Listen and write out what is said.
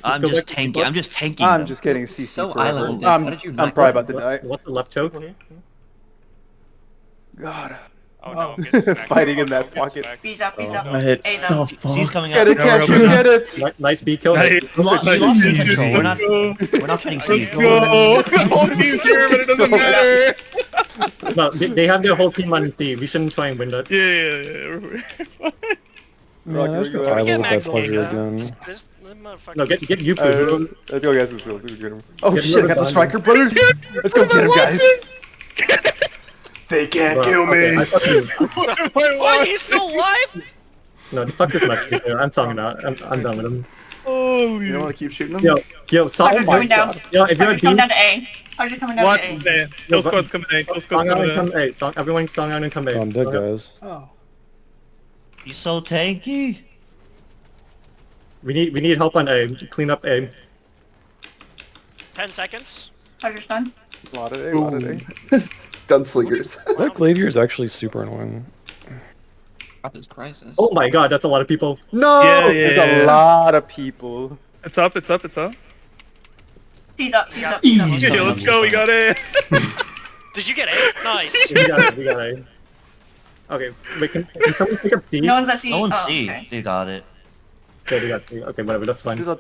I'm go just back to tanking. keyboard. I'm just tanking. I'm them. just getting CC So forever. island. How did you I'm not probably go? about to die. What's the left choke? God. Oh no, I'm getting smacked. Fighting Oh, in no, that I'm getting pocket. smacked. B's up, B's up. I hit. A's Oh, up. C's coming Get up. it, can't you get it? Nice B kill. Nice. We lost C control. We're not. We're not fighting C. Let's go! The whole team's here, but it doesn't matter! No, they have their whole team on C. We shouldn't try and win that. Yeah. Rocky, Man, I where just you got at? tired Get of that Max pleasure King, again. This motherfucker. No, get Yufu. Let's go, guys. Let's go. Let's go get him. Oh Get shit! I got the Rubber striker brothers. Let's go get him, guys. They can't Bro, kill okay, me! I fuck you. What? He's still alive? No, fuck this match. I'm talking out. I'm done with him. Holy... You don't want to keep shooting them? Yo, Song. Hunter's coming down. Yo, if you're a Hunter's coming team, down to A. Hunter's coming down What? to A. There. Kill squad's coming in. Kill Song squad's out coming and in. come A. Song, everyone Song out and come A. I'm dead, guys. Oh. He's so tanky. We need help on A. Clean up A. 10 seconds. Hunter's done. Lot of A, lot of A. Gunslingers. That Glaivier is actually super annoying. Drop his crisis. Oh my god, that's a lot of people. No! There's a lot of people. It's up, it's up, it's up. C's up, C's up, C's up. Yeah, let's go, we got it! Did you get it? Nice. We got A. Okay, wait, can someone pick up C? No one's at C. No one's Oh, C. okay. They got it. Okay, we got C. Okay, whatever, that's fine. There's a